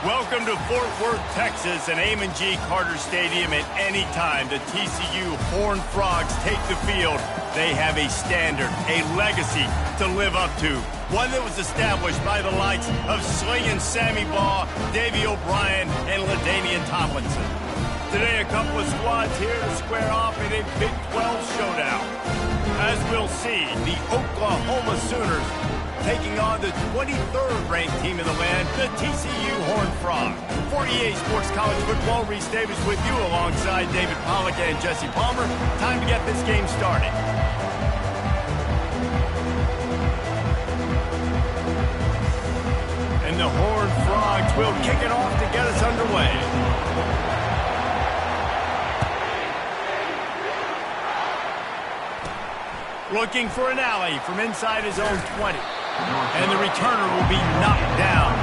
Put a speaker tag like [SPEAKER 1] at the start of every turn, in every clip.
[SPEAKER 1] Welcome to Fort Worth, Texas, and Amon G. Carter Stadium. At any time the TCU Horned Frogs take the field, they have a standard, a legacy to live up to. One that was established by the likes of Slingin' Sammy Baugh, Davey O'Brien, and LaDainian Tomlinson. Today, a couple of squads here to square off in a Big 12 showdown. As we'll see, the Oklahoma Sooners taking on the 23rd ranked team in the land, the TCU Horned Frogs. For EA Sports College Football, Reese Davis with you alongside David Pollack and Jesse Palmer. Time to get this game started. And the Horned Frogs will kick it off to get us underway. Looking for an alley from inside his own 20. And the returner will be knocked down.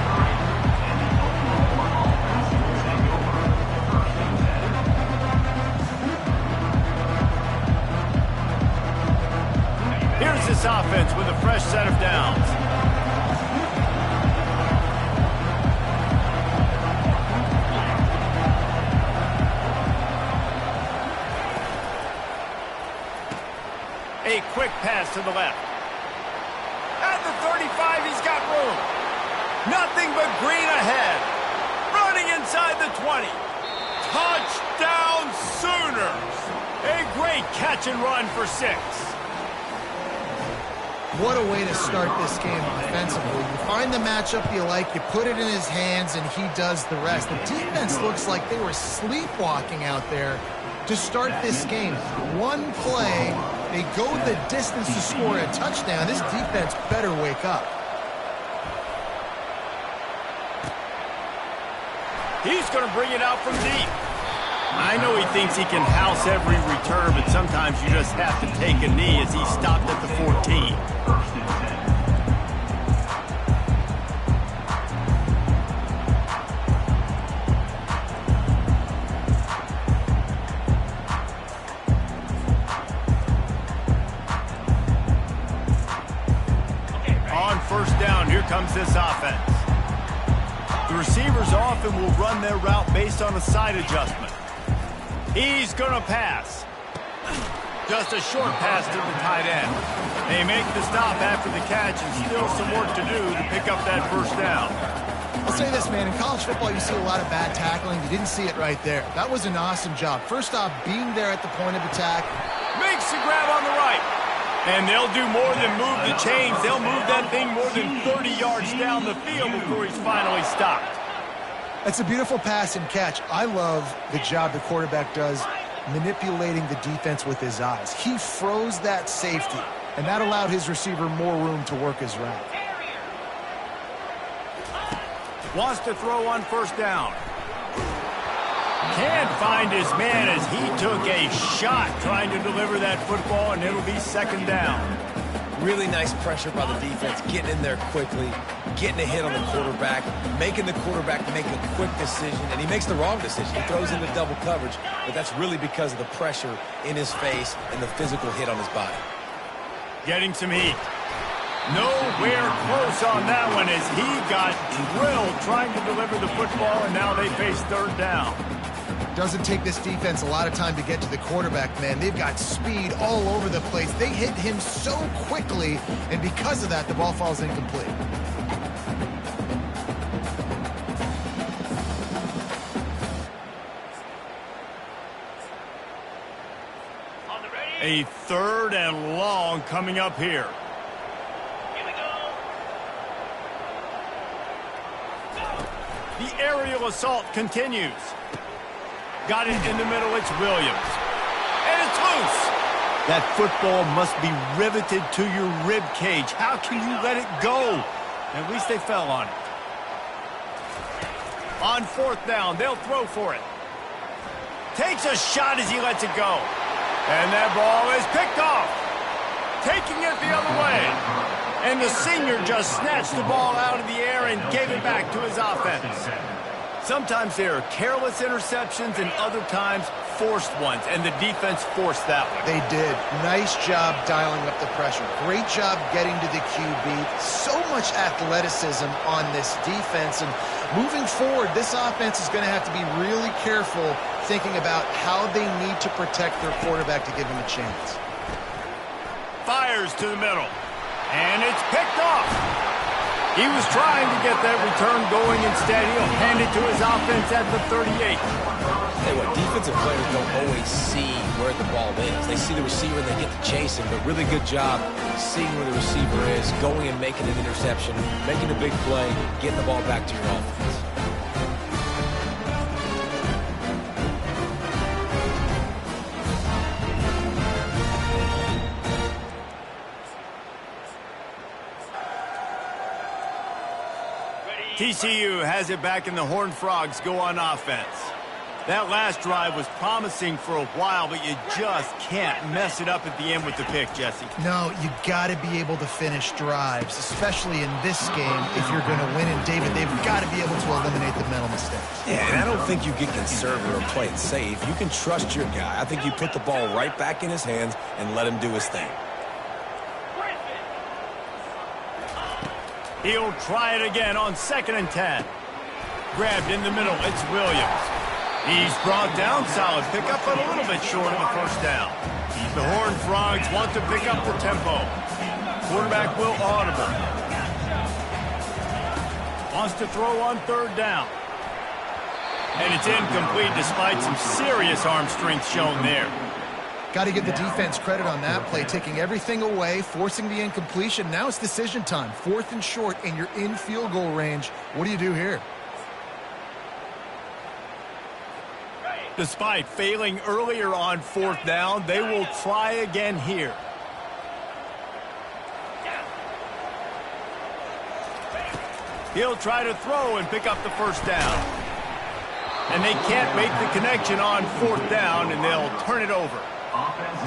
[SPEAKER 1] Here's this offense with a fresh set of downs. A quick pass to the left. At the 35, he's got room. Nothing but green ahead. Running inside the 20. Touchdown Sooners. A great catch and run for 6.
[SPEAKER 2] What a way to start this game offensively. You find the matchup you like, you put it in his hands, and he does the rest. The defense looks like they were sleepwalking out there to start this game. One play, they go the distance to score a touchdown. This defense better wake up.
[SPEAKER 1] He's going to bring it out from deep. I know he thinks he can house every return, but sometimes you just have to take a knee as he stopped at the 14. On first down, here comes this offense. The receivers often will run their route based on a side adjustment. He's going to pass. Just a short pass to the tight end. They make the stop after the catch, and still some work to do to pick up that first down.
[SPEAKER 2] I'll say this, man. In college football, you see a lot of bad tackling. You didn't see it right there. That was an awesome job. First off, being there at the point of attack.
[SPEAKER 1] Makes the grab on the right. And they'll do more than move the chains. They'll move that thing more than 30 yards down the field before he's finally stopped.
[SPEAKER 2] That's a beautiful pass and catch. I love the job the quarterback does manipulating the defense with his eyes. He froze that safety, and that allowed his receiver more room to work his route.
[SPEAKER 1] Wants to throw on first down. Can't find his man as he took a shot trying to deliver that football, and it'll be second down.
[SPEAKER 3] Really nice pressure by the defense, getting in there quickly, getting a hit on the quarterback, making the quarterback make a quick decision, and he makes the wrong decision. He throws into double coverage, but that's really because of the pressure in his face and the physical hit on his body.
[SPEAKER 1] Getting some heat. Nowhere close on that one as he got drilled trying to deliver the football, and now they face third down.
[SPEAKER 2] Doesn't take this defense a lot of time to get to the quarterback, man. They've got speed all over the place. They hit him so quickly, and because of that, the ball falls incomplete.
[SPEAKER 1] A third and long coming up here. The aerial assault continues. Got it in the middle, it's Williams. And it's loose. That football must be riveted to your rib cage. How can you let it go? At least they fell on it. On fourth down, they'll throw for it. Takes a shot as he lets it go. And that ball is picked off. Taking it the other way. And the senior just snatched the ball out of the air and gave it back to his offense. Sometimes there are careless interceptions and other times forced ones, and the defense forced that one.
[SPEAKER 2] They did. Nice job dialing up the pressure. Great job getting to the QB. So much athleticism on this defense. And moving forward, this offense is going to have to be really careful thinking about how they need to protect their quarterback to give him a chance.
[SPEAKER 1] Fires to the middle, and it's picked off. He was trying to get that return going. Instead, he'll hand it to his offense at the 38.
[SPEAKER 3] Hey, what defensive players don't always see where the ball is. They see the receiver and they get to chase him, but really good job seeing where the receiver is, going and making an interception, making a big play, getting the ball back to your offense.
[SPEAKER 1] TCU has it back, and the Horned Frogs go on offense. That last drive was promising for a while, but you just can't mess it up at the end with the pick, Jesse.
[SPEAKER 2] No, you got to be able to finish drives, especially in this game if you're going to win. And, David, they've got to be able to eliminate the mental mistakes.
[SPEAKER 3] Yeah, and I don't think you get conservative or play it safe. You can trust your guy. I think you put the ball right back in his hands and let him do his thing.
[SPEAKER 1] He'll try it again on 2nd and 10. Grabbed in the middle, it's Williams. He's brought down, solid pickup, but a little bit short of the first down. The Horned Frogs want to pick up the tempo. Quarterback will audible. Wants to throw on 3rd down. And it's incomplete despite some serious arm strength shown there.
[SPEAKER 2] Got to give the defense credit on that play, taking everything away, forcing the incompletion. Now it's decision time. 4th and short, and you're in field goal range. What do you do here?
[SPEAKER 1] Despite failing earlier on 4th down, they will try again here. He'll try to throw and pick up the first down. And they can't make the connection on 4th down, and they'll turn it over.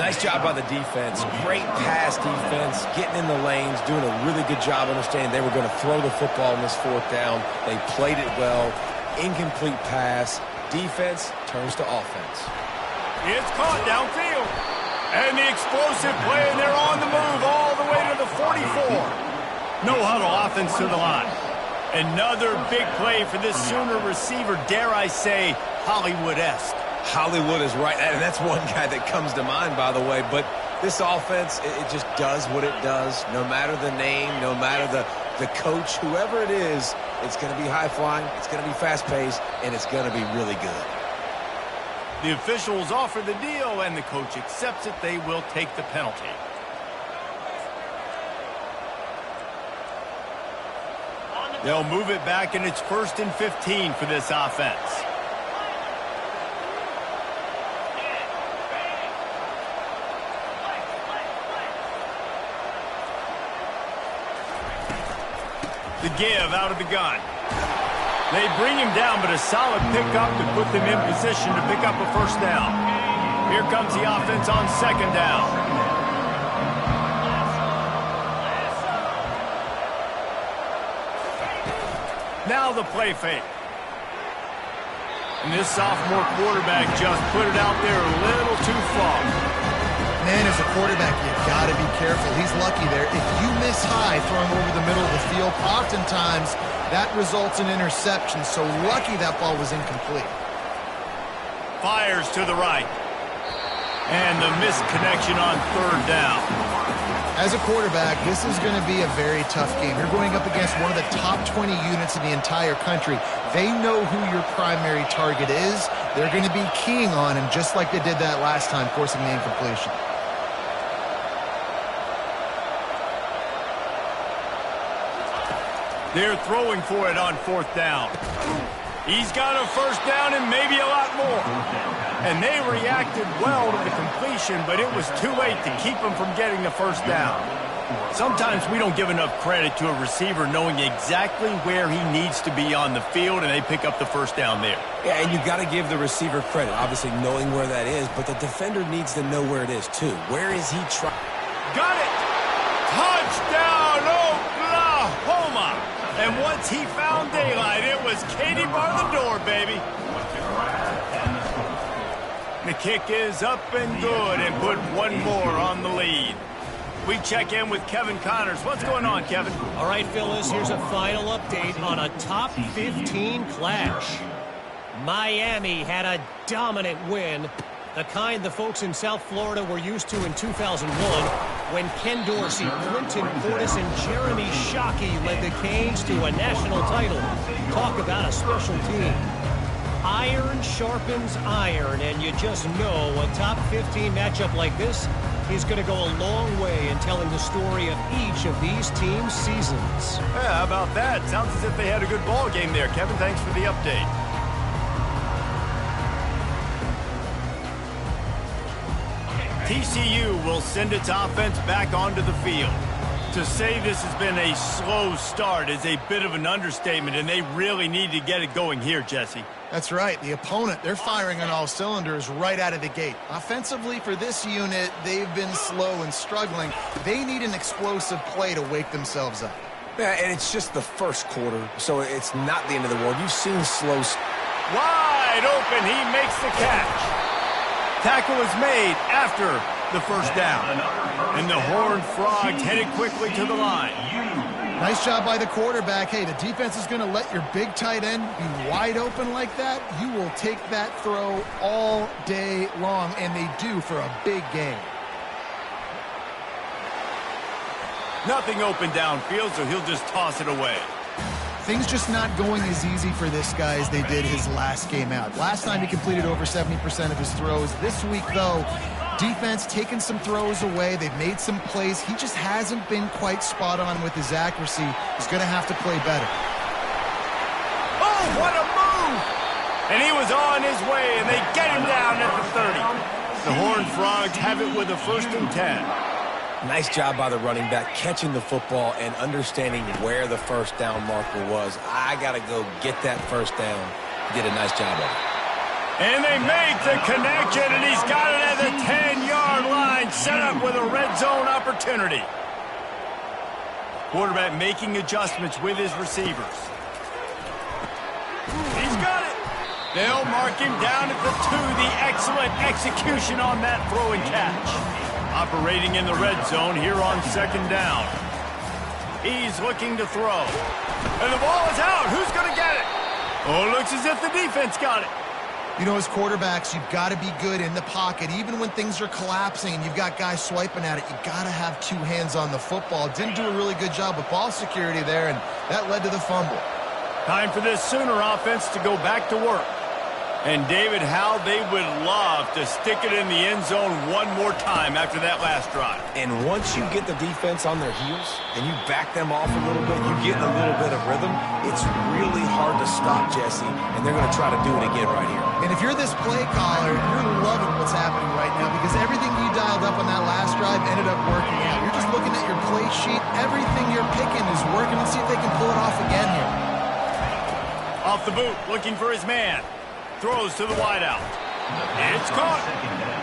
[SPEAKER 3] Nice job by the defense. Great pass defense, getting in the lanes, doing a really good job understanding they were going to throw the football in this 4th down. They played it well. Incomplete pass. Defense turns to offense.
[SPEAKER 1] It's caught downfield. And the explosive play, and they're on the move all the way to the 44. No huddle offense to the line. Another big play for this Sooner receiver, dare I say, Hollywood-esque.
[SPEAKER 3] Hollywood is right, and that's one guy that comes to mind, by the way. But this offense, it just does what it does. No matter the name, no matter the coach, whoever it is, it's going to be high-flying, it's going to be fast-paced, and it's going to be really good.
[SPEAKER 1] The officials offer the deal, and the coach accepts it. They will take the penalty. They'll move it back, and it's 1st and 15 for this offense. The give out of the gun. They bring him down, but a solid pickup to put them in position to pick up a first down. Here comes the offense on 2nd down. Now the play fake. And this sophomore quarterback just put it out there a little too far.
[SPEAKER 2] Man, as a quarterback, you got to be careful. He's lucky there. If you miss high throwing over the middle of the field, oftentimes that results in interception. So lucky that ball was incomplete.
[SPEAKER 1] Fires to the right. And the missed connection on 3rd down.
[SPEAKER 2] As a quarterback, this is going to be a very tough game. You're going up against one of the top 20 units in the entire country. They know who your primary target is. They're going to be keying on him just like they did that last time, forcing the incompletion.
[SPEAKER 1] They're throwing for it on 4th down. He's got a first down and maybe a lot more. And they reacted well to the completion, but it was too late to keep him from getting the first down. Sometimes we don't give enough credit to a receiver knowing exactly where he needs to be on the field, and they pick up the first down there.
[SPEAKER 3] Yeah, and you've got to give the receiver credit, obviously knowing where that is, but the defender needs to know where it is, too. Where is he trying?
[SPEAKER 1] Got it! Touchdown, Oklahoma! And once he found daylight, it was Katie bar the door, baby. The kick is up and good and put one more on the lead. We check in with Kevin Connors. What's going on, Kevin?
[SPEAKER 4] All right, Phyllis, here's a final update on a top 15 clash. Miami had a dominant win, the kind the folks in South Florida were used to in 2001 when Ken Dorsey, Clinton Portis, and Jeremy Shockey led the Canes to a national title. Talk about a special team. Iron sharpens iron, and you just know a top 15 matchup like this is going to go a long way in telling the story of each of these teams' seasons.
[SPEAKER 1] Yeah, how about that? Sounds as if they had a good ball game there. Kevin, thanks for the update. TCU will send its offense back onto the field. To say this has been a slow start is a bit of an understatement, and they really need to get it going here, Jesse.
[SPEAKER 2] That's right. The opponent, they're firing on all cylinders right out of the gate. Offensively, for this unit, they've been slow and struggling. They need an explosive play to wake themselves up.
[SPEAKER 3] Yeah, and it's just the first quarter, so it's not the end of the world. You've seen slow.
[SPEAKER 1] Wide open, he makes the catch. Tackle is made after the first down. And the Horned Frogs headed quickly to the line.
[SPEAKER 2] Nice job by the quarterback. Hey, the defense is going to let your big tight end be wide open like that. You will take that throw all day long, and they do for a big gain.
[SPEAKER 1] Nothing open downfield, so he'll just toss it away.
[SPEAKER 2] Things just not going as easy for this guy as they did his last game out. Last time he completed over 70% of his throws. This week, though, defense taking some throws away. They've made some plays. He just hasn't been quite spot on with his accuracy. He's going to have to play better.
[SPEAKER 1] Oh, what a move! And he was on his way, and they get him down at the 30. The Horned Frogs have it with a 1st and 10.
[SPEAKER 3] Nice job by the running back, catching the football and understanding where the first down marker was. I got to go get that first down. He did a nice job of it.
[SPEAKER 1] And they make the connection, and he's got it at the 10-yard line, set up with a red zone opportunity. Quarterback making adjustments with his receivers. He's got it. They'll mark him down at the 2. The excellent execution on that throw and catch. Operating in the red zone here on 2nd down. He's looking to throw. And the ball is out. Who's going to get it? Oh, it looks as if the defense got it.
[SPEAKER 2] You know, as quarterbacks, you've got to be good in the pocket. Even when things are collapsing and you've got guys swiping at it, you've got to have 2 hands on the football. Didn't do a really good job with ball security there, and that led to the fumble.
[SPEAKER 1] Time for this Sooner offense to go back to work. And David, how they would love to stick it in the end zone one more time after that last drive.
[SPEAKER 3] And once you get the defense on their heels and you back them off a little bit, you get a little bit of rhythm, it's really hard to stop, Jesse, and they're going to try to do it again right here.
[SPEAKER 2] And if you're this play caller, you're loving what's happening right now because everything you dialed up on that last drive ended up working out. You're just looking at your play sheet. Everything you're picking is working. Let's see if they can pull it off again here.
[SPEAKER 1] Off the boot, looking for his man. Throws to the wideout. It's caught.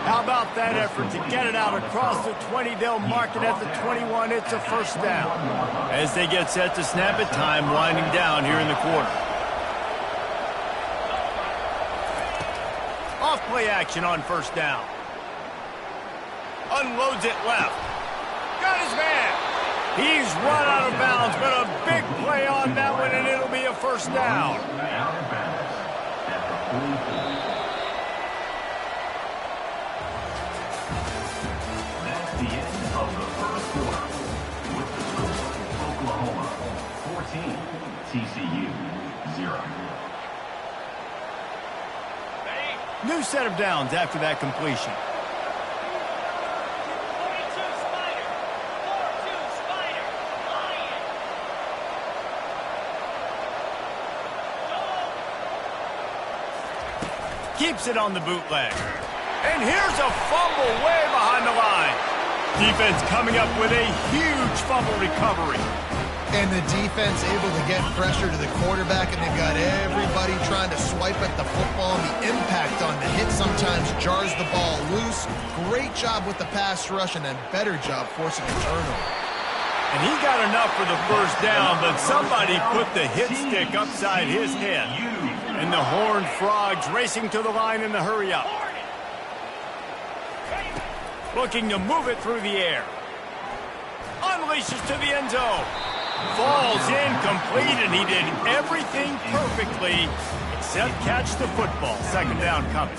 [SPEAKER 1] How about that effort to get it out across the 20? They'll mark it at the 21. It's a 1st down. As they get set to snap it, time winding down here in the quarter. Off play action on 1st down. Unloads it left. Got his man. He's run out of bounds, but a big play on that one, and it'll be a 1st down.
[SPEAKER 5] That's the end of the 1st quarter. With the score, Oklahoma 14, TCU 0.
[SPEAKER 1] New set of downs after that completion. Keeps it on the bootleg. And here's a fumble way behind the line. Defense coming up with a huge fumble recovery.
[SPEAKER 2] And the defense able to get pressure to the quarterback, and they've got everybody trying to swipe at the football, and the impact on the hit sometimes jars the ball loose. Great job with the pass rush, and a better job forcing a turnover.
[SPEAKER 1] And he got enough for the first down, but somebody put the hit stick upside his head. And the Horned Frogs racing to the line in the hurry-up. Looking to move it through the air. Unleashes to the end zone. Falls incomplete, and he did everything perfectly except catch the football. Second down coming.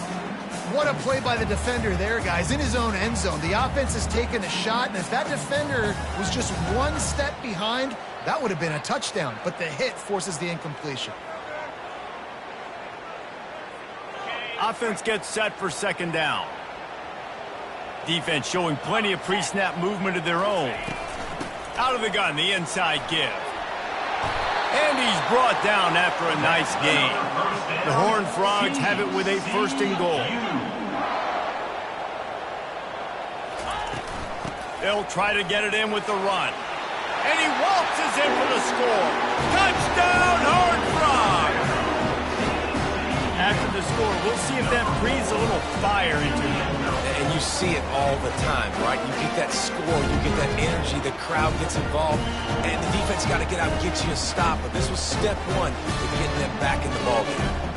[SPEAKER 2] What a play by the defender there, guys, in his own end zone. The offense has taken a shot, and if that defender was just one step behind, that would have been a touchdown. But the hit forces the incompletion.
[SPEAKER 1] Offense gets set for second down. Defense showing plenty of pre-snap movement of their own. Out of the gun, the inside give. And he's brought down after a nice gain. The Horned Frogs have it with a first and goal. They'll try to get it in with the run. And he waltzes in for the score. Touchdown, Horned Frogs! After the score, we'll see if that breathes a little fire into him.
[SPEAKER 3] And you see it all the time, right? You get that score, you get that energy, the crowd gets involved, and the defense got to get out and get you a stop. But this was step one to getting them back in the ballgame.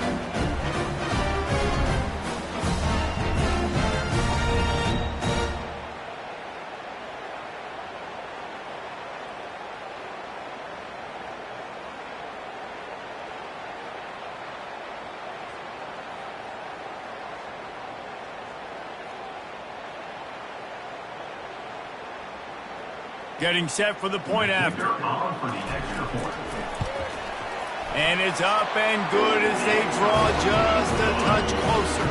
[SPEAKER 1] Getting set for the point after. And it's up and good as they draw just a touch closer.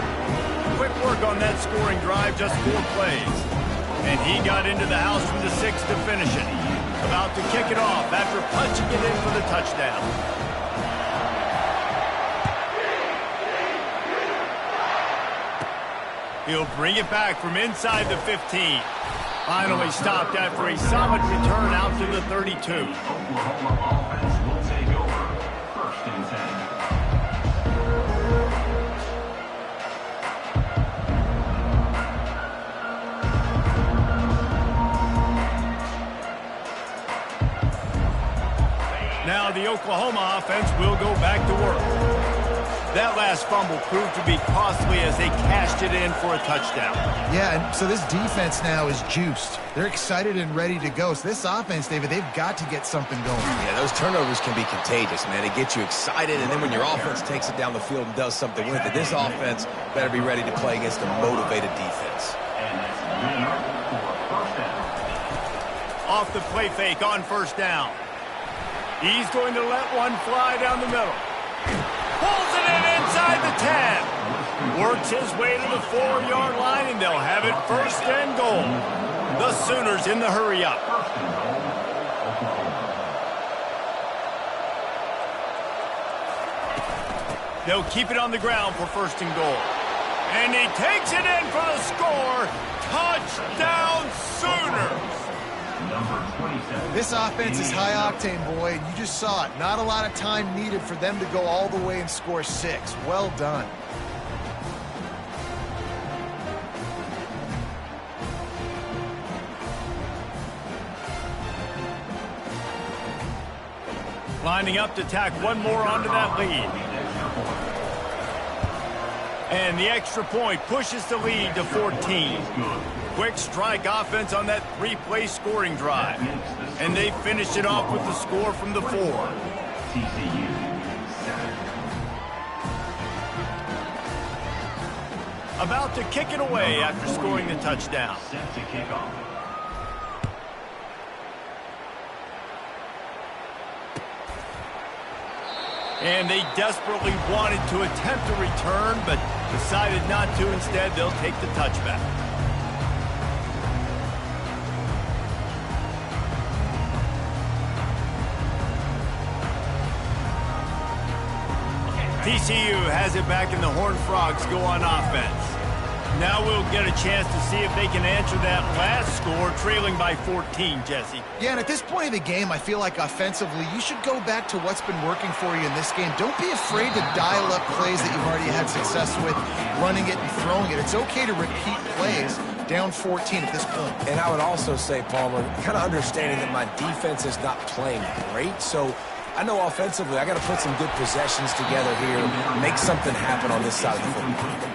[SPEAKER 1] Quick work on that scoring drive, just 4 plays. And he got into the house from the 6 to finish it. About to kick it off after punching it in for the touchdown. He'll bring it back from inside the 15. Finally stopped after a solid return out to the 32.
[SPEAKER 5] Oklahoma offense will take over. First and 10.
[SPEAKER 1] Now the Oklahoma offense will go back to work. That last fumble proved to be costly as they cashed it in for a touchdown.
[SPEAKER 2] Yeah, and so this defense now is juiced. They're excited and ready to go. So this offense, David, they've got to get something going.
[SPEAKER 3] Yeah, those turnovers can be contagious, man. It gets you excited, and then when your offense takes it down the field and does something with it, this offense better be ready to play against a motivated defense.
[SPEAKER 5] And that's Leonard for first down.
[SPEAKER 1] Off the play fake on first down. He's going to let one fly down the middle. Pulls it in inside the 10. Works his way to the 4-yard line, and they'll have it first and goal. The Sooners in the hurry-up. They'll keep it on the ground for first and goal. And he takes it in for the score. Touchdown, Sooners!
[SPEAKER 2] This offense is high octane, boy, and you just saw it. Not a lot of time needed for them to go all the way and score 6. Well done.
[SPEAKER 1] Lining up to tack one more onto that lead. And the extra point pushes the lead to 14. Quick strike offense on that 3-play scoring drive. And they finished it off with the score from the 4.
[SPEAKER 5] TCU 7.
[SPEAKER 1] About to kick it away after scoring the touchdown.
[SPEAKER 5] Set to kick off.
[SPEAKER 1] And they desperately wanted to attempt a return, but decided not to. Instead, they'll take the touchback. TCU has it back, and the Horned Frogs go on offense. Now we'll get a chance to see if they can answer that last score, trailing by 14, Jesse.
[SPEAKER 2] Yeah, and at this point of the game, I feel like offensively, you should go back to what's been working for you in this game. Don't be afraid to dial up plays that you've already had success with, running it and throwing it. It's okay to repeat plays, down 14 at this point.
[SPEAKER 3] And I would also say, Palmer, kind of understanding that my defense is not playing great, so I know offensively I got to put some good possessions together here, make something happen on this side of the football.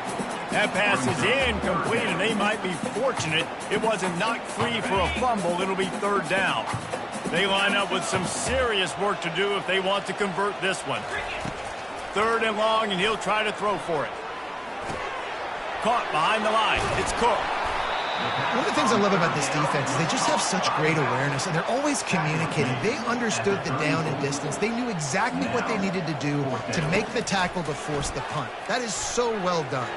[SPEAKER 1] That pass is incomplete, and they might be fortunate it wasn't knocked free for a fumble. It'll be third down. They line up with some serious work to do if they want to convert this one. Third and long, and he'll try to throw for it. Caught behind the line. It's Cook.
[SPEAKER 2] One of the things I love about this defense is they just have such great awareness, and they're always communicating. They understood the down and distance. They knew exactly what they needed to do to make the tackle to force the punt. That is so well done.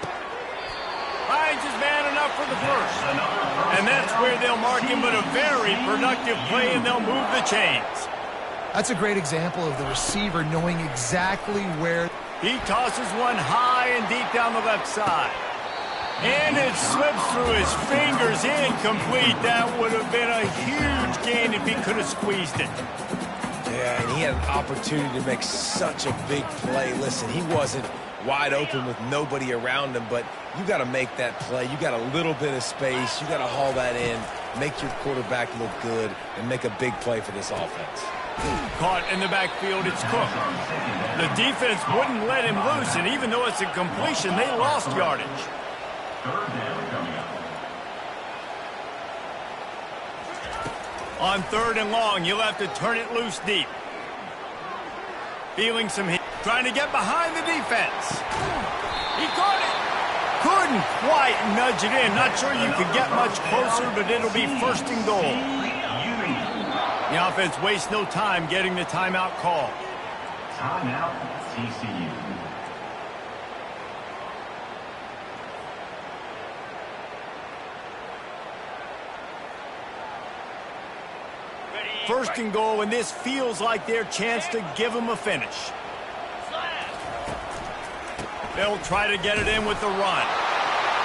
[SPEAKER 1] Finds his man enough for the first. And that's where they'll mark him, but a very productive play, and they'll move the chains.
[SPEAKER 2] That's a great example of the receiver knowing exactly where.
[SPEAKER 1] He tosses one high and deep down the left side. And it slips through his fingers, incomplete. That would have been a huge gain if he could have squeezed it.
[SPEAKER 3] Yeah, and he had an opportunity to make such a big play. Listen, he wasn't wide open with nobody around him, but you got to make that play. You got a little bit of space. You got to haul that in, make your quarterback look good, and make a big play for this offense.
[SPEAKER 1] Caught in the backfield, it's Cook. The defense wouldn't let him loose, and even though it's a completion, they lost yardage.
[SPEAKER 5] Third down coming up.
[SPEAKER 1] On third and long, you'll have to turn it loose deep. Feeling some heat. Trying to get behind the defense. He caught it. Couldn't quite nudge it in. Not sure you could get much closer, but it'll be first and goal. The offense wastes no time getting the timeout call.
[SPEAKER 5] Timeout, TCU.
[SPEAKER 1] First and goal, and this feels like their chance to give them a finish. They'll try to get it in with the run.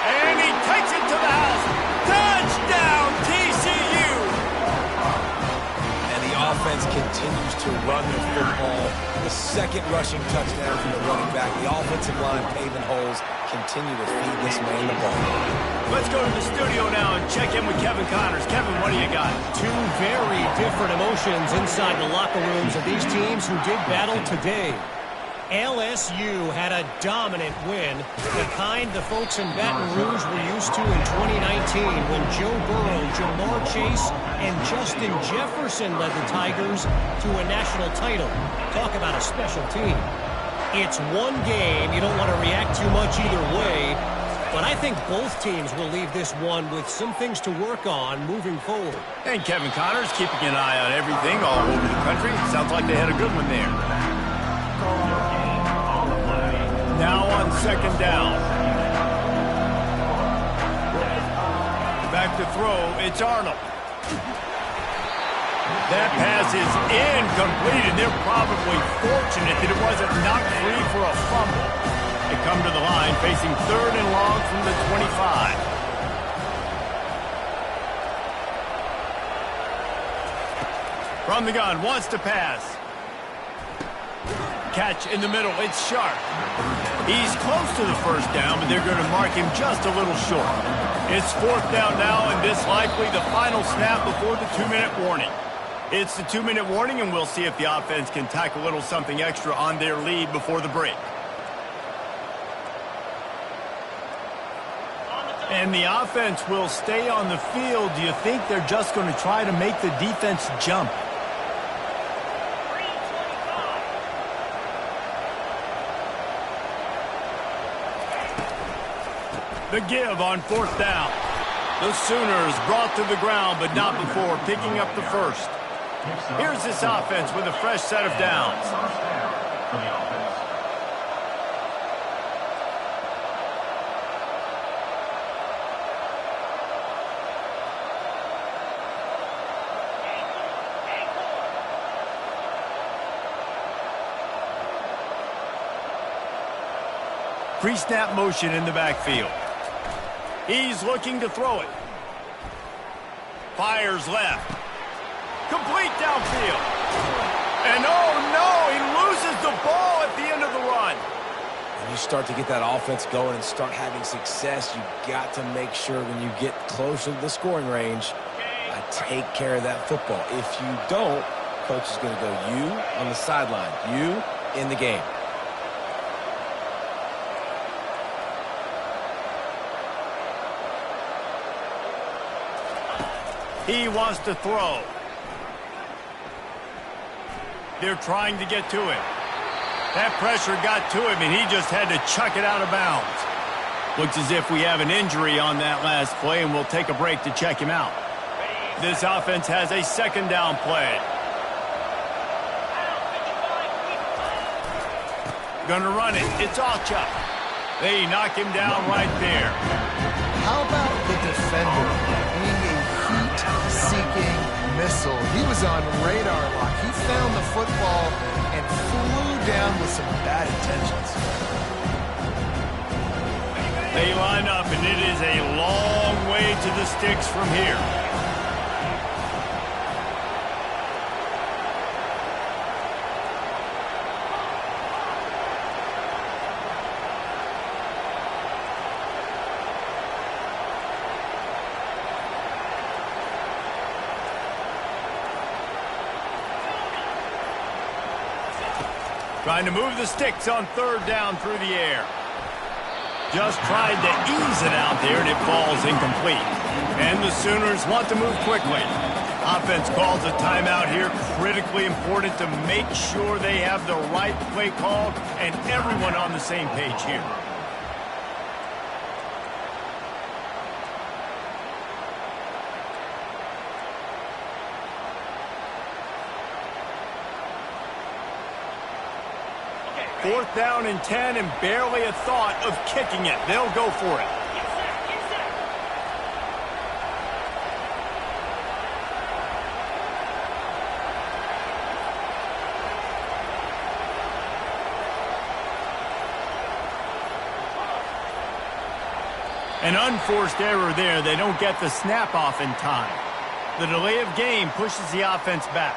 [SPEAKER 1] And he takes it to the house. Touchdown, TCU!
[SPEAKER 3] And the offense continues to run the football. The second rushing touchdown from the running back. The offensive line paving holes. Continue to feed this man the ball.
[SPEAKER 1] Let's go to the studio now and check in with Kevin Connors. Kevin, what do you got?
[SPEAKER 4] Two very different emotions inside the locker rooms of these teams who did battle today. LSU had a dominant win, the kind the folks in Baton Rouge were used to in 2019 when Joe Burrow, Jamar Chase, and Justin Jefferson led the Tigers to a national title. Talk about a special team. It's one game. You don't want to react too much either way, but I think both teams will leave this one with some things to work on moving forward.
[SPEAKER 1] And Kevin Connors keeping an eye on everything all over the country. Sounds like they had a good one there. Now on second down. Back to throw, it's Arnold. That pass is incomplete, and they're probably fortunate that it wasn't knocked free for a fumble. They come to the line facing third and long from the 25. From the gun, wants to pass. Catch in the middle, it's Sharp. He's close to the first down, but they're going to mark him just a little short. It's fourth down now, and this likely the final snap before the 2-minute warning. It's the 2-minute warning, and we'll see if the offense can tack a little something extra on their lead before the break. And the offense will stay on the field. Do you think they're just going to try to make the defense jump? The give on fourth down. The Sooners brought to the ground, but not before picking up the first. Here's this offense with a fresh set of downs.
[SPEAKER 5] For the offense.
[SPEAKER 1] Pre-snap motion in the backfield. He's looking to throw it. Fires left. Complete downfield. And oh no, he loses the ball at the end of the run.
[SPEAKER 3] And you start to get that offense going and start having success, you got to make sure when you get closer to the scoring range, take care of that football. If you don't, coach is going to go you on the sideline, you in the game.
[SPEAKER 1] He wants to throw. They're trying to get to it. That pressure got to him, and he just had to chuck it out of bounds. Looks as if we have an injury on that last play, and we'll take a break to check him out. This offense has a second down play. Gonna run it. It's Alcha. They knock him down right there.
[SPEAKER 2] How about the defender being a heat-seeking missile? He was on radar lock. He found the football and flew down with some bad intentions.
[SPEAKER 1] They line up, and it is a long way to the sticks from here. Trying to move the sticks on third down through the air. Just tried to ease it out there, and it falls incomplete. And the Sooners want to move quickly. Offense calls a timeout here. Critically important to make sure they have the right play call and everyone on the same page here. Fourth down and 10, and barely a thought of kicking it. They'll go for it. An unforced error there. They don't get the snap off in time. The delay of game pushes the offense back.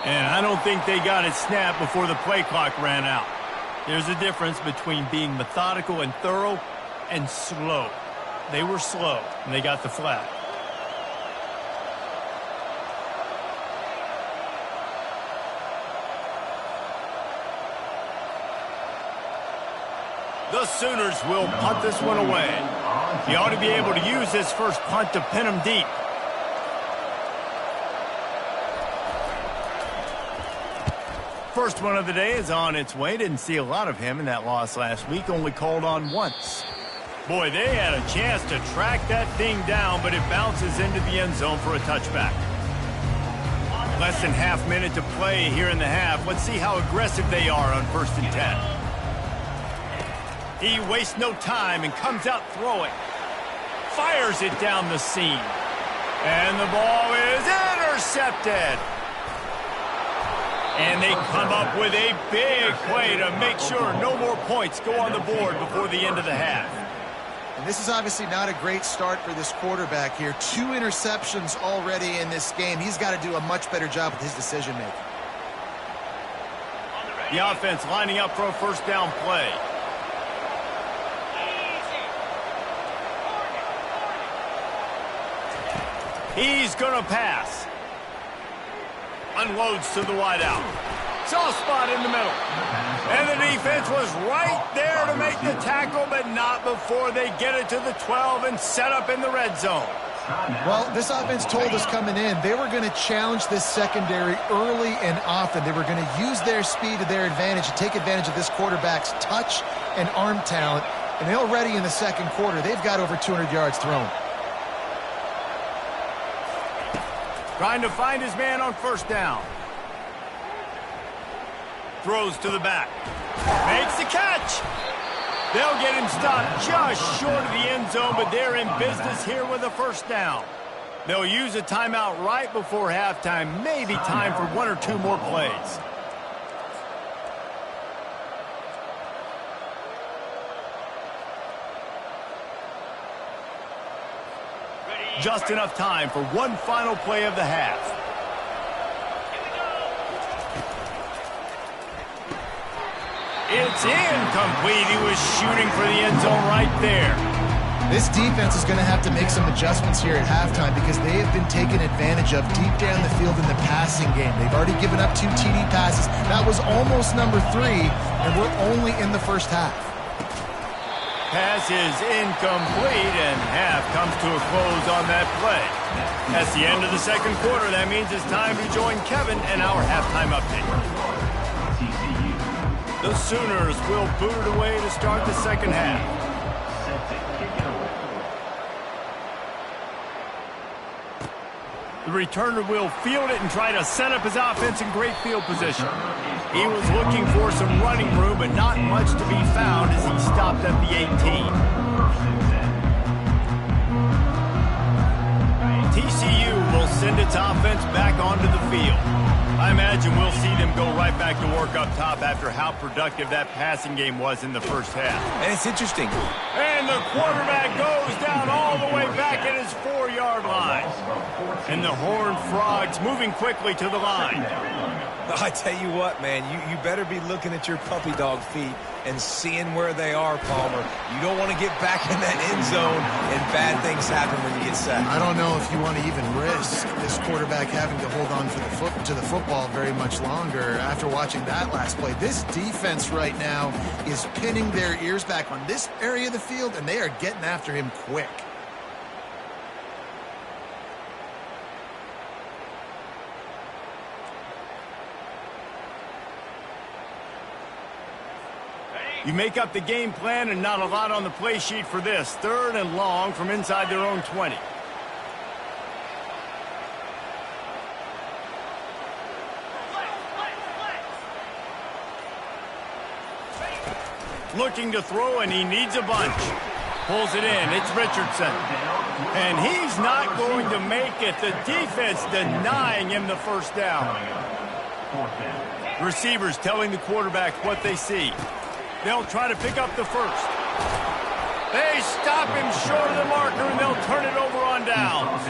[SPEAKER 1] And I don't think they got it snapped before the play clock ran out. There's a difference between being methodical and thorough and slow. They were slow, and they got the flag. The Sooners will punt this one away. He ought to be able to use his first punt to pin him deep. First one of the day is on its way. Didn't see a lot of him in that loss last week. Only called on once. Boy, they had a chance to track that thing down, but it bounces into the end zone for a touchback. Less than half minute to play here in the half. Let's see how aggressive they are on 1st and 10. He wastes no time and comes out throwing. Fires it down the seam. And the ball is intercepted. And they come up with a big play to make sure no more points go on the board before the end of the half.
[SPEAKER 2] And this is obviously not a great start for this quarterback here. 2 interceptions already in this game. He's got to do a much better job with his decision-making.
[SPEAKER 1] The offense lining up for a first down play. He's going to pass. Unloads to the wideout. Soft spot in the middle. And the defense was right there to make the tackle, but not before they get it to the 12 and set up in the red zone.
[SPEAKER 2] Well, this offense told us coming in they were going to challenge this secondary early and often. They were going to use their speed to their advantage and take advantage of this quarterback's touch and arm talent. And already in the second quarter, they've got over 200 yards thrown.
[SPEAKER 1] Trying to find his man on first down. Throws to the back. Makes the catch. They'll get him stopped just short of the end zone, but they're in business here with a first down. They'll use a timeout right before halftime, maybe time for 1 or 2 more plays. Just enough time for one final play of the half. It's incomplete. He was shooting for the end zone right there.
[SPEAKER 2] This defense is going to have to make some adjustments here at halftime because they have been taken advantage of deep down the field in the passing game. They've already given up 2 TD passes. That was almost number 3, and we're only in the first half.
[SPEAKER 1] Pass is incomplete, and half comes to a close on that play. That's the end of the second quarter. That means it's time to join Kevin and our halftime update. The Sooners will boot it away to start the second half. The returner will field it and try to set up his offense in great field position. He was looking for some running room, but not much to be found as he stopped at the 18. TCU will send its offense back onto the field. I imagine we'll see them go right back to work up top after how productive that passing game was in the first half.
[SPEAKER 3] And it's interesting.
[SPEAKER 1] And the quarterback goes down all the way back at his 4-yard line. And the Horned Frogs moving quickly to the line.
[SPEAKER 3] I tell you what, man, you better be looking at your puppy dog feet and seeing where they are, Palmer. You don't want to get back in that end zone and bad things happen when you get sacked.
[SPEAKER 2] I don't know if you want to even risk this quarterback having to hold on to the football very much longer after watching that last play. This defense right now is pinning their ears back on this area of the field, and they are getting after him quick.
[SPEAKER 1] You make up the game plan and not a lot on the play sheet for this. 3rd and long from inside their own 20. Looking to throw, and he needs a bunch. Pulls it in. It's Richardson. And he's not going to make it. The defense denying him the first down. Receivers telling the quarterback what they see. They'll try to pick up the first. They stop him short of the marker, and they'll turn it over on downs.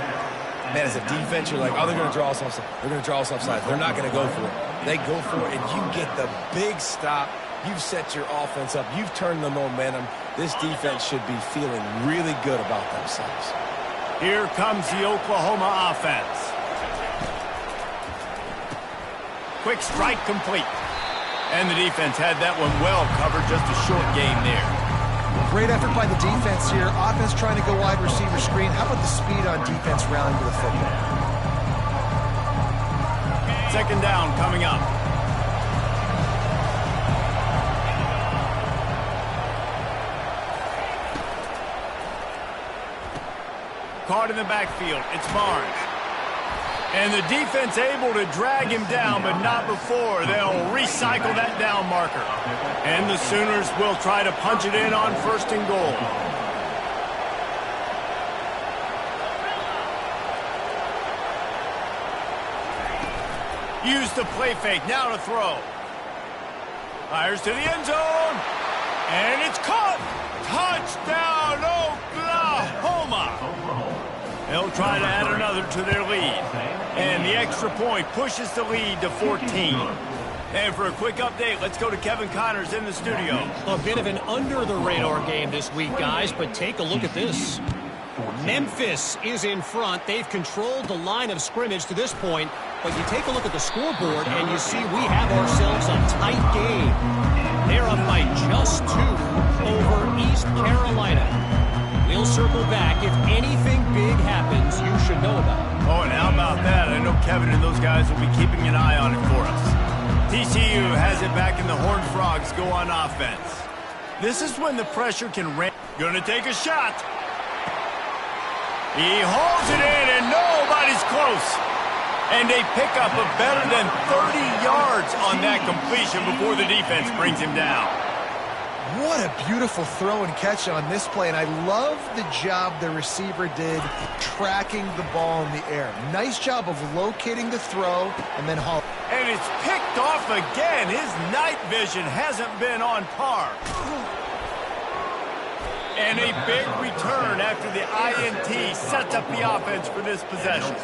[SPEAKER 3] Man, as a defense, you're like, oh, they're going to draw us offside. They're going to draw us offside. They're not going to go for it. They go for it, and you get the big stop. You've set your offense up. You've turned the momentum. This defense should be feeling really good about themselves.
[SPEAKER 1] Here comes the Oklahoma offense. Quick strike complete. And the defense had that one well covered, just a short game there.
[SPEAKER 2] Great effort by the defense here. Offense trying to go wide receiver screen. How about the speed on defense rallying to the football?
[SPEAKER 1] Second down coming up. Caught in the backfield. It's Barnes. And the defense able to drag him down, but not before. They'll recycle that down marker. And the Sooners will try to punch it in on 1st and goal. Use the play fake. Now to throw. Fires to the end zone. And it's caught. Touchdown, Oklahoma. They'll try to add another to their lead. And the extra point pushes the lead to 14. And for a quick update, let's go to Kevin Connors in the studio.
[SPEAKER 4] A bit of an under-the-radar game this week, guys, but take a look at this. Memphis is in front. They've controlled the line of scrimmage to this point, but you take a look at the scoreboard, and you see we have ourselves a tight game. They're up by just 2 over East Carolina. We'll circle back. If anything big happens, you should know about it.
[SPEAKER 1] Oh, and how about that? I know Kevin and those guys will be keeping an eye on it for us. TCU has it back, and the Horned Frogs go on offense. This is when the pressure can ramp. Gonna take a shot. He holds it in, and nobody's close. And they pick up a better than 30 yards on that completion before the defense brings him down.
[SPEAKER 2] What a beautiful throw and catch on this play, and I love the job the receiver did tracking the ball in the air. Nice job of locating the throw and then hauling.
[SPEAKER 1] And it's picked off again. His night vision hasn't been on par. And a big return after the INT sets up the offense for this possession.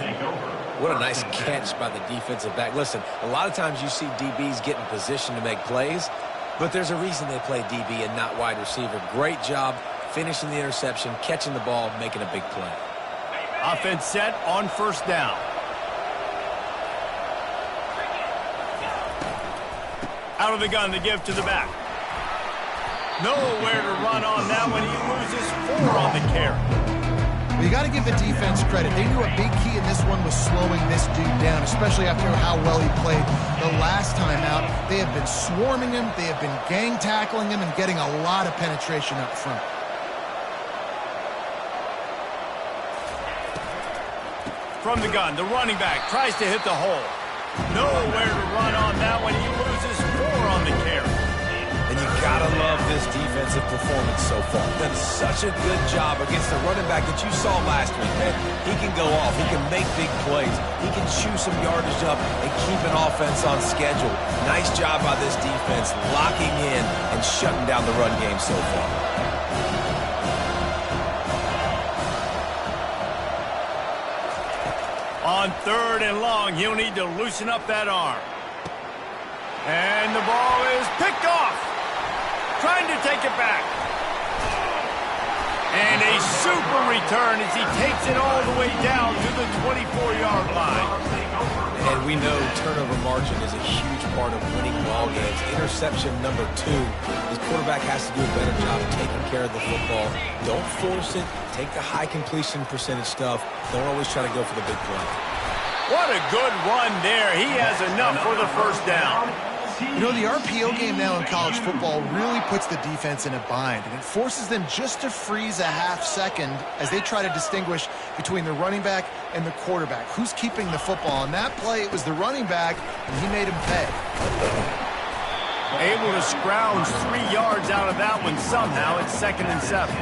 [SPEAKER 3] What a nice catch by the defensive back. Listen, a lot of times you see DBs get in position to make plays, but there's a reason they play DB and not wide receiver. Great job finishing the interception, catching the ball, making a big play.
[SPEAKER 1] Offense set on first down. Out of the gun to give to the back. Nowhere to run on that one. He loses 4 on the carry.
[SPEAKER 2] Well, you got to give the defense credit. They knew a big key in this one was slowing this dude down, especially after how well he played the last time out. They have been swarming him. They have been gang tackling him and getting a lot of penetration up front.
[SPEAKER 1] From the gun, the running back tries to hit the hole. Nowhere to run on that one. He loses 4 on the carry.
[SPEAKER 3] And you gotta love this defensive performance so far. Done such a good job against the running back that you saw last week, man. He can go off. He can make big plays. He can chew some yardage up and keep an offense on schedule. Nice job by this defense locking in and shutting down the run game so far.
[SPEAKER 1] On 3rd and long, he'll need to loosen up that arm. And the ball is picked off. Trying to take it back. And a super return as he takes it all the way down to the 24-yard line.
[SPEAKER 3] And we know turnover margin is a huge part of winning ball games. Interception number 2. His quarterback has to do a better job taking care of the football. Don't force it. Take the high completion percentage stuff. Don't always try to go for the big play.
[SPEAKER 1] What a good run there. He has enough for the first down.
[SPEAKER 2] You know, the RPO game now in college football really puts the defense in a bind, and it forces them just to freeze a half second as they try to distinguish between the running back and the quarterback. Who's keeping the football? On that play, it was the running back, and he made him pay.
[SPEAKER 1] Able to scrounge 3 yards out of that one somehow. It's 2nd and 7.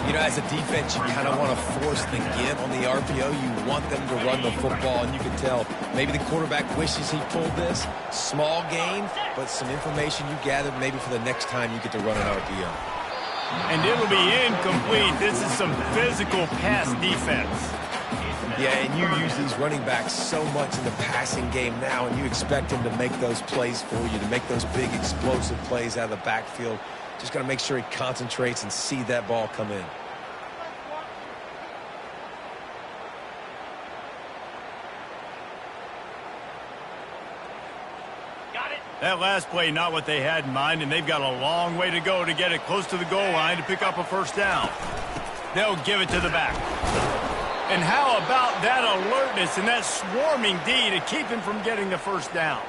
[SPEAKER 3] You know, as a defense, you kind of want to force the give on the RPO. You want them to run the football, and you can tell maybe the quarterback wishes he pulled this. Small gain, but some information you gathered maybe for the next time you get to run an RPO.
[SPEAKER 1] And it'll be incomplete. This is some physical pass defense.
[SPEAKER 3] Yeah, and you use these running backs so much in the passing game now, and you expect them to make those plays for you, to make those big explosive plays out of the backfield. Just got to make sure he concentrates and see that ball come in.
[SPEAKER 1] That last play, not what they had in mind, and they've got a long way to go to get it close to the goal line to pick up a first down. They'll give it to the back. And how about that alertness and that swarming D to keep him from getting the first down?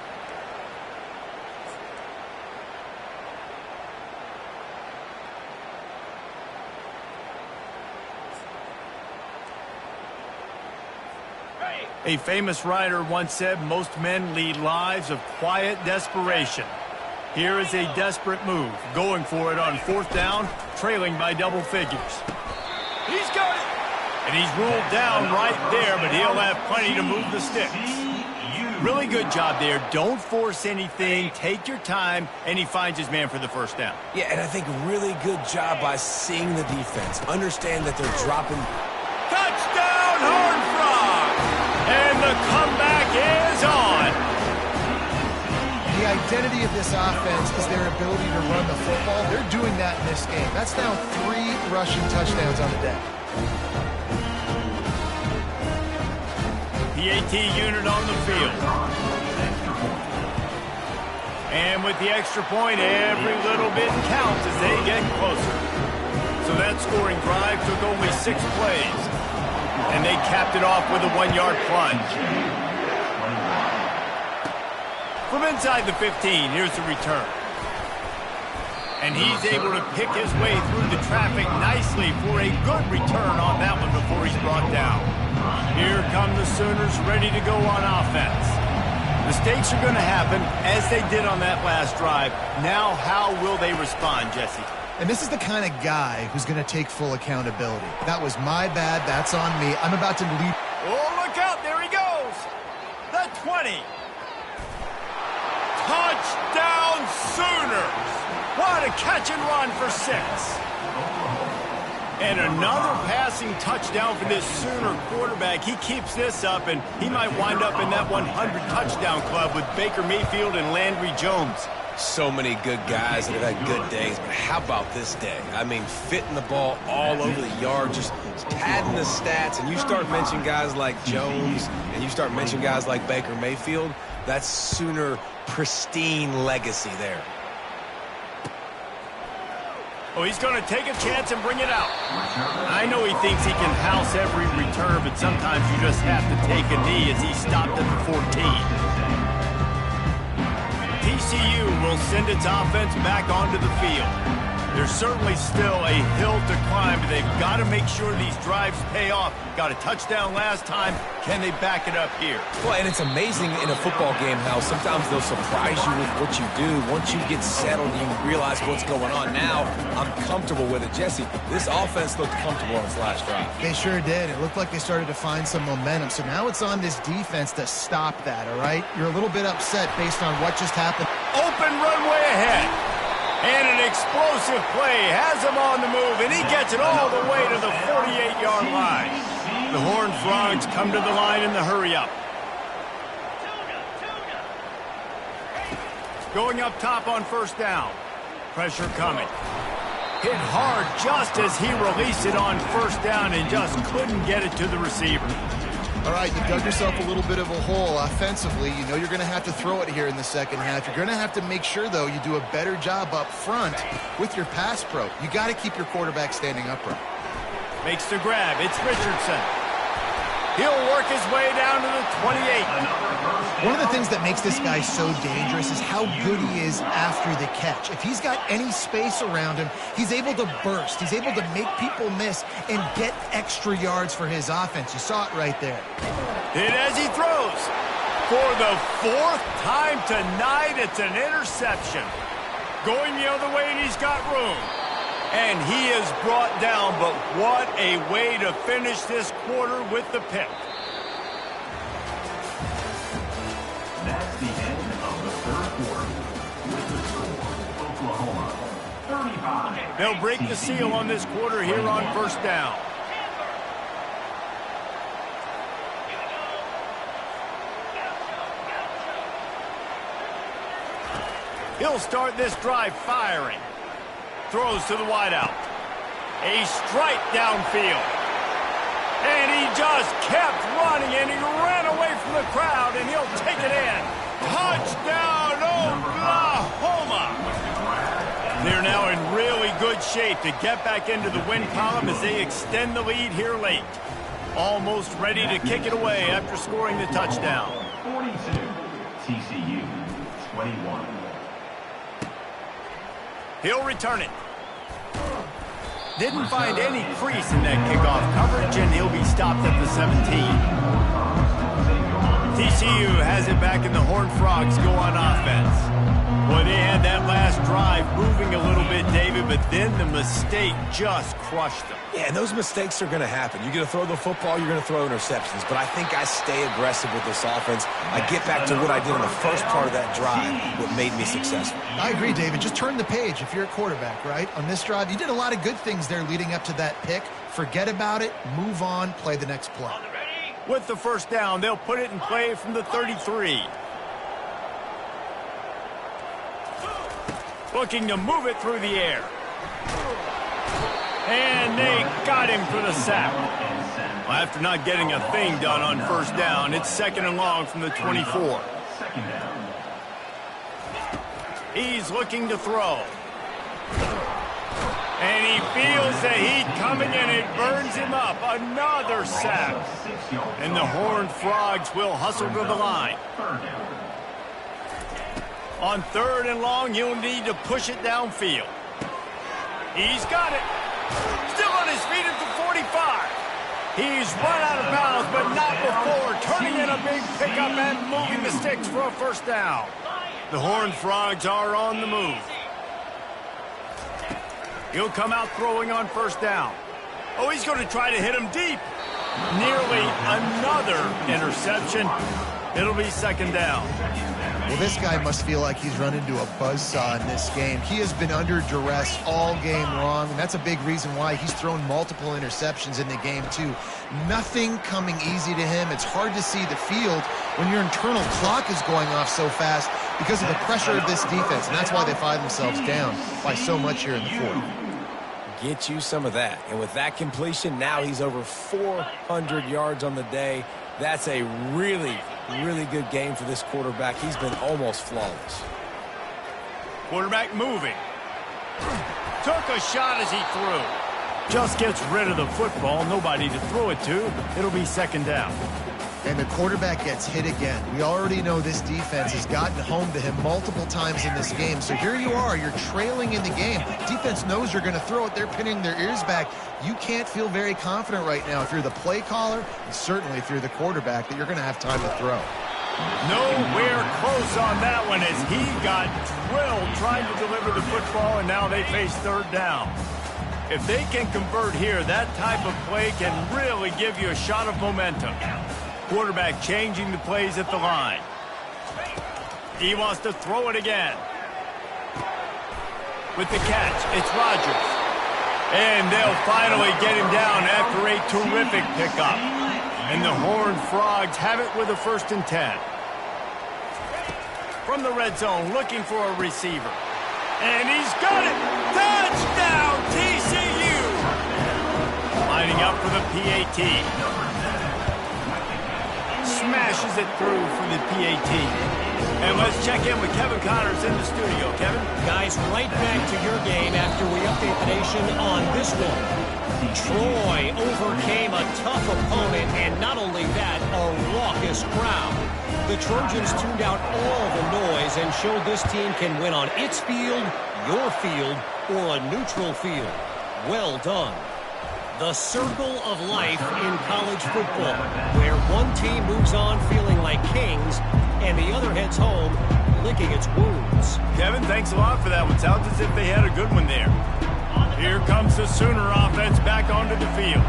[SPEAKER 1] A famous writer once said, most men lead lives of quiet desperation. Here is a desperate move, going for it on 4th down, trailing by double figures. He's got it! And he's ruled down right there, but he'll have plenty to move the sticks. Really good job there. Don't force anything. Take your time, and he finds his man for the first down.
[SPEAKER 3] Yeah, and I think really good job by seeing the defense. Understand that they're dropping.
[SPEAKER 1] Touchdown, Horned Frogs! And the comeback is on.
[SPEAKER 2] The identity of this offense is their ability to run the football. They're doing that in this game. That's now 3 rushing touchdowns on the day.
[SPEAKER 1] PAT unit on the field. And with the extra point, every little bit counts as they get closer. So that scoring drive took only 6 plays. And they capped it off with a 1-yard plunge. From inside the 15, here's the return. And he's able to pick his way through the traffic nicely for a good return on that one before he's brought down. Here come the Sooners ready to go on offense. Mistakes are going to happen, as they did on that last drive. Now, how will they respond, Jesse?
[SPEAKER 2] And this is the kind of guy who's going to take full accountability. That was my bad. That's on me. I'm about to leave.
[SPEAKER 1] Oh, look out. There he goes. The 20. Touchdown Sooners. What a catch and run for 6. And another passing touchdown for this Sooner quarterback. He keeps this up, and he might wind up in that 100 touchdown club with Baker Mayfield and Landry Jones.
[SPEAKER 3] So many good guys that have had good days, but how about this day? I mean, fitting the ball all over the yard, just padding the stats, and you start mentioning guys like Jones, and you start mentioning guys like Baker Mayfield, that's Sooner pristine legacy there.
[SPEAKER 1] Oh, he's going to take a chance and bring it out. I know he thinks he can house every return, but sometimes you just have to take a knee as he stopped at the 14. TCU will send its offense back onto the field. There's certainly still a hill to climb, but they've got to make sure these drives pay off. Got a touchdown last time. Can they back it up here?
[SPEAKER 3] Well, and it's amazing in a football game how sometimes they'll surprise you with what you do. Once you get settled, you realize what's going on. Now, I'm comfortable with it. Jesse, this offense looked comfortable on its last drive.
[SPEAKER 2] They sure did. It looked like they started to find some momentum. So now it's on this defense to stop that, all right? You're a little bit upset based on what just happened.
[SPEAKER 1] Open runway ahead. And an explosive play has him on the move, and he gets it all the way to the 48-yard line. The Horned Frogs come to the line in the hurry-up. Going up top on first down. Pressure coming. Hit hard just as he released it on first down and just couldn't get it to the receiver.
[SPEAKER 2] All right, you dug yourself a little bit of a hole offensively. You know you're going to have to throw it here in the second half. You're going to have to make sure, though, you do a better job up front with your pass pro. You got to keep your quarterback standing upright.
[SPEAKER 1] Makes the grab. It's Richardson. He'll work his way down to the 28.
[SPEAKER 2] One of the things that makes this guy so dangerous is how good he is after the catch. If he's got any space around him, he's able to burst. He's able to make people miss and get extra yards for his offense. You saw it right there.
[SPEAKER 1] And as he throws, for the 4th time tonight, it's an interception. Going the other way, and he's got room. And he is brought down, but what a way to finish this quarter with the pick.
[SPEAKER 5] That's the end of the third quarter. With the score, Oklahoma 35.
[SPEAKER 1] They'll break the seal on this quarter here on first down. He'll start this drive firing. Throws to the wideout. A strike downfield. And he just kept running, and he ran away from the crowd, and he'll take it in. Touchdown, Oklahoma! They're now in really good shape to get back into the win column as they extend the lead here late. Almost ready to kick it away after scoring the touchdown.
[SPEAKER 5] 42, TCU 21.
[SPEAKER 1] He'll return it. Didn't find any crease in that kickoff coverage, and he'll be stopped at the 17. TCU has it back, and the Horned Frogs go on offense. Boy, they had that last drive moving a little bit, David, but then the mistake just crushed them.
[SPEAKER 3] Yeah, and those mistakes are going to happen. You're going to throw the football, you're going to throw interceptions. But I think I stay aggressive with this offense. I get back to what I did in the first part of that drive, what made me successful.
[SPEAKER 2] I agree, David. Just turn the page if you're a quarterback, right? On this drive, you did a lot of good things there leading up to that pick. Forget about it, move on, play the next play.
[SPEAKER 1] With the first down, they'll put it in play from the 33. Looking to move it through the air. And they got him for the sack. Well, after not getting a thing done on first down, it's 2nd and long from the 24. He's looking to throw. And he feels the heat coming, and it burns him up. Another sack. And the Horned Frogs will hustle to the line. On 3rd and long, he'll need to push it downfield. He's got it. Still on his feet at the 45. He's run out of bounds, but not before turning in a big pickup and moving the sticks for a first down. The Horned Frogs are on the move. He'll come out throwing on first down. Oh, he's going to try to hit him deep. Nearly another interception. It'll be second down.
[SPEAKER 2] Well, this guy must feel like he's run into a buzzsaw in this game. He has been under duress all game long, and that's a big reason why he's thrown multiple interceptions in the game, too. Nothing coming easy to him. It's hard to see the field when your internal clock is going off so fast because of the pressure of this defense, and that's why they find themselves down by so much here in the fourth.
[SPEAKER 3] Get you some of that. And with that completion, now he's over 400 yards on the day. That's a really, really good game for this quarterback. He's been almost flawless.
[SPEAKER 1] Quarterback moving. Took a shot as he threw. Just gets rid of the football. Nobody to throw it to. It'll be second down.
[SPEAKER 2] And the quarterback gets hit again. We already know this defense has gotten home to him multiple times in this game. So here you are, you're trailing in the game. Defense knows you're going to throw it. They're pinning their ears back. You can't feel very confident right now if you're the play caller, and certainly if you're the quarterback, that you're going to have time to throw.
[SPEAKER 1] Nowhere close on that one as he got drilled trying to deliver the football, and now they face third down. If they can convert here, that type of play can really give you a shot of momentum. Quarterback changing the plays at the line. He wants to throw it again. With the catch, it's Rodgers. And they'll finally get him down after a terrific pickup. And the Horned Frogs have it with a 1st and 10. From the red zone, looking for a receiver. And he's got it! Touchdown, TCU! Lining up for the PAT. Smashes it through for the PAT. And let's check in with Kevin Connors in the studio. Kevin?
[SPEAKER 4] Guys, right back to your game after we update the nation on this one. Troy overcame a tough opponent, and not only that, a raucous crowd. The Trojans tuned out all the noise and showed this team can win on its field, your field, or a neutral field. Well done. The circle of life in college football, where one team moves on feeling like kings and the other heads home licking its wounds.
[SPEAKER 1] Kevin, thanks a lot for that one. Sounds as if they had a good one there. Here comes the Sooner offense back onto the field.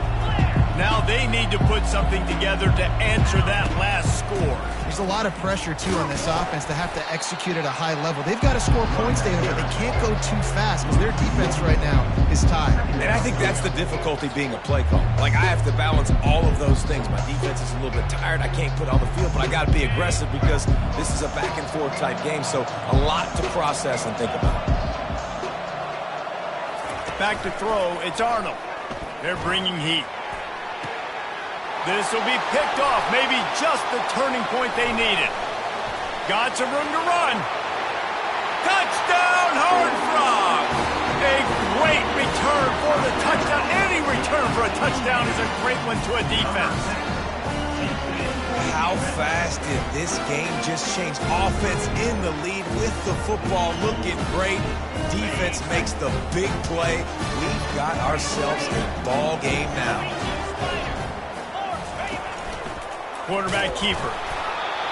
[SPEAKER 1] Now they need to put something together to answer that last score.
[SPEAKER 2] There's a lot of pressure, too, on this offense to have to execute at a high level. They've got to score points, David, but they can't go too fast because their defense right now is tied.
[SPEAKER 3] And I think that's the difficulty being a play caller. Like, I have to balance all of those things. My defense is a little bit tired. I can't put it on the field, but I got to be aggressive because this is a back-and-forth type game, so a lot to process and think about.
[SPEAKER 1] Back to throw, it's Arnold. They're bringing heat. This will be picked off, maybe just the turning point they needed. Got some room to run. Touchdown, Horned Frogs! A great return for the touchdown. Any return for a touchdown is a great one to a defense.
[SPEAKER 3] How fast did this game just change? Offense in the lead with the football, looking great. Defense makes the big play. We've got ourselves a ball game now.
[SPEAKER 1] Quarterback keeper.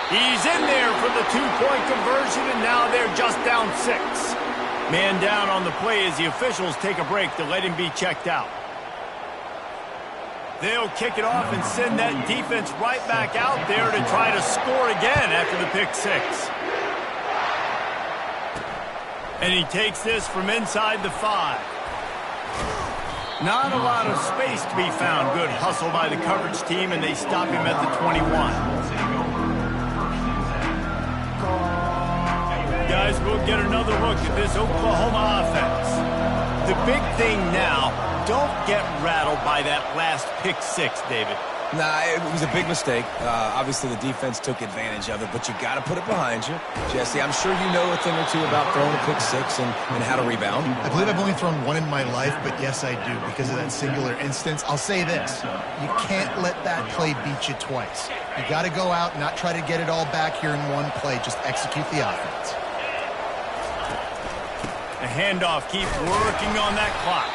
[SPEAKER 1] He's in there for the two-point conversion, and now they're just down 6. Man down on the play as the officials take a break to let him be checked out. They'll kick it off and send that defense right back out there to try to score again after the pick 6. And he takes this from inside the 5. Not a lot of space to be found. Good hustle by the coverage team, and they stop him at the 21. Guys, we'll get another look at this Oklahoma offense. The big thing now, don't get rattled by that last pick 6, David.
[SPEAKER 3] Nah, it was a big mistake. Obviously, the defense took advantage of it, but you got to put it behind you. Jesse, I'm sure you know a thing or two about throwing a pick 6 and how to rebound.
[SPEAKER 2] I believe I've only thrown one in my life, but yes, I do, because of that singular instance. I'll say this. You can't let that play beat you twice. You got to go out and not try to get it all back here in one play. Just execute the offense.
[SPEAKER 1] The handoff keeps working on that clock.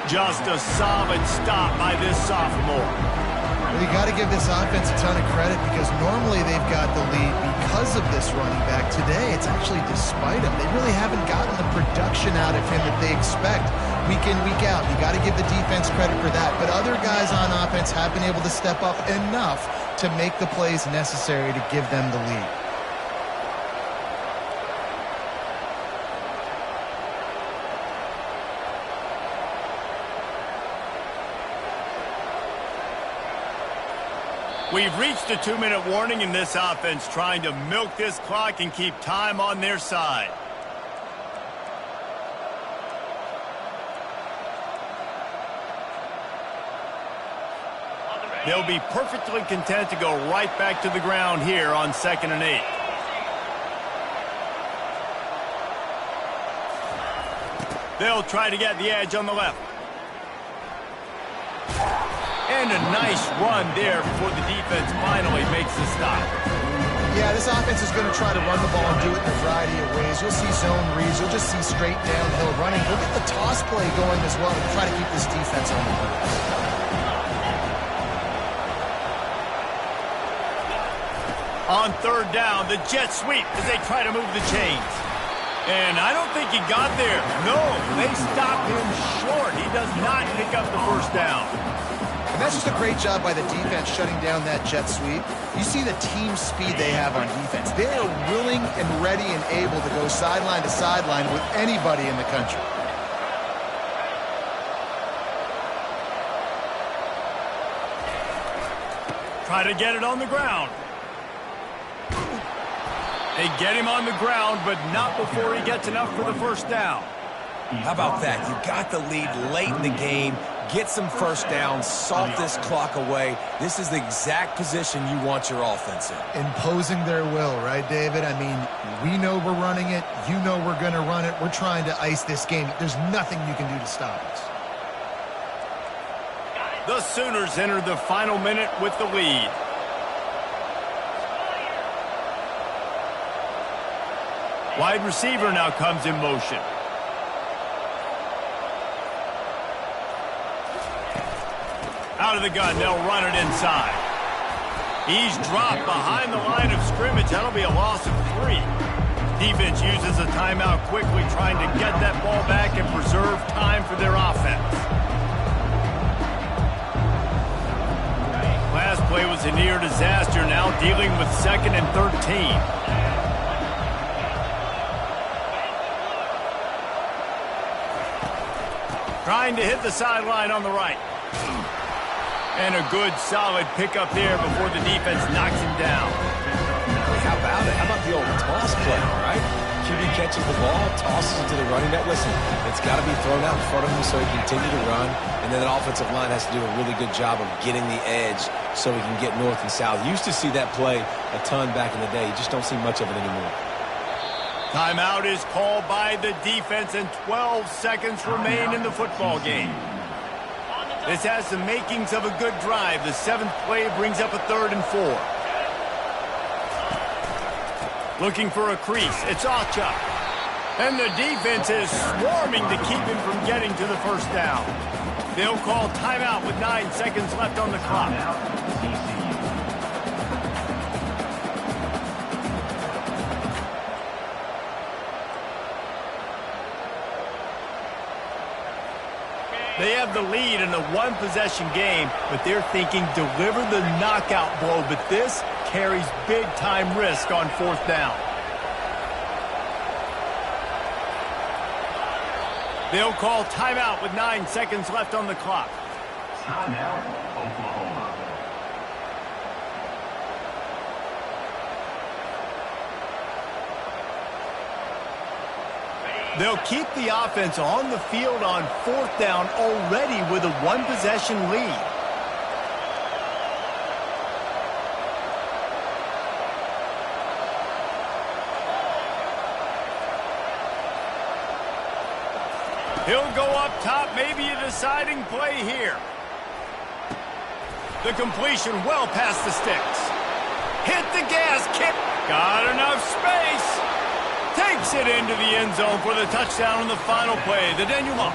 [SPEAKER 1] Just a solid stop by this sophomore.
[SPEAKER 2] Well, you got to give this offense a ton of credit because normally they've got the lead because of this running back. Today, it's actually despite him. They really haven't gotten the production out of him that they expect week in, week out. You got to give the defense credit for that. But other guys on offense have been able to step up enough to make the plays necessary to give them the lead.
[SPEAKER 1] We've reached a 2-minute warning in this offense, trying to milk this clock and keep time on their side. They'll be perfectly content to go right back to the ground here on 2nd and 8. They'll try to get the edge on the left. And a nice run there before the defense finally makes the stop.
[SPEAKER 2] Yeah, this offense is going to try to run the ball and do it in a variety of ways. You'll see zone reads. You'll just see straight downhill running. We'll get the toss play going as well to try to keep this defense on the move.
[SPEAKER 1] On 3rd down, the jet sweep as they try to move the chains. And I don't think he got there. No, they stopped him short. He does not pick up the 1st down.
[SPEAKER 2] And that's just a great job by the defense shutting down that jet sweep. You see the team speed they have on defense. They are willing and ready and able to go sideline to sideline with anybody in the country.
[SPEAKER 1] Try to get it on the ground. They get him on the ground, but not before he gets enough for the 1st down.
[SPEAKER 3] How about that? You got the lead late in the game. Get some 1st downs. Salt this clock away. This is the exact position you want your offense in.
[SPEAKER 2] Imposing their will, right, David? I mean, we know we're running it. You know we're going to run it. We're trying to ice this game. There's nothing you can do to stop us.
[SPEAKER 1] The Sooners enter the final minute with the lead. Wide receiver now comes in motion. Out of the gun, they'll run it inside. He's dropped behind the line of scrimmage. That'll be a loss of 3. Defense uses a timeout quickly, trying to get that ball back and preserve time for their offense. Last play was a near disaster, now dealing with 2nd and 13. Trying to hit the sideline on the right. And a good, solid pickup there before the defense knocks him down.
[SPEAKER 3] How about it? How about the old toss play, all right? QB catches the ball, tosses it to the running back. Listen, it's got to be thrown out in front of him so he can continue to run. And then the offensive line has to do a really good job of getting the edge so he can get north and south. Used to see that play a ton back in the day. You just don't see much of it anymore.
[SPEAKER 1] Timeout is called by the defense, and 12 seconds remain in the football game. This has the makings of a good drive. The 7th play brings up a 3rd and 4. Looking for a crease. It's Ocha. And the defense is swarming to keep him from getting to the 1st down. They'll call timeout with 9 seconds left on the clock. They have the lead in a 1-possession game, but they're thinking deliver the knockout blow. But this carries big-time risk on 4th down. They'll call timeout with 9 seconds left on the clock.
[SPEAKER 5] Timeout, Oklahoma.
[SPEAKER 1] They'll keep the offense on the field on 4th down already with a 1-possession lead. He'll go up top, maybe a deciding play here. The completion well past the sticks. Hit the gas, kick. Got enough space. Takes it into the end zone for the touchdown on the final play. The denouement.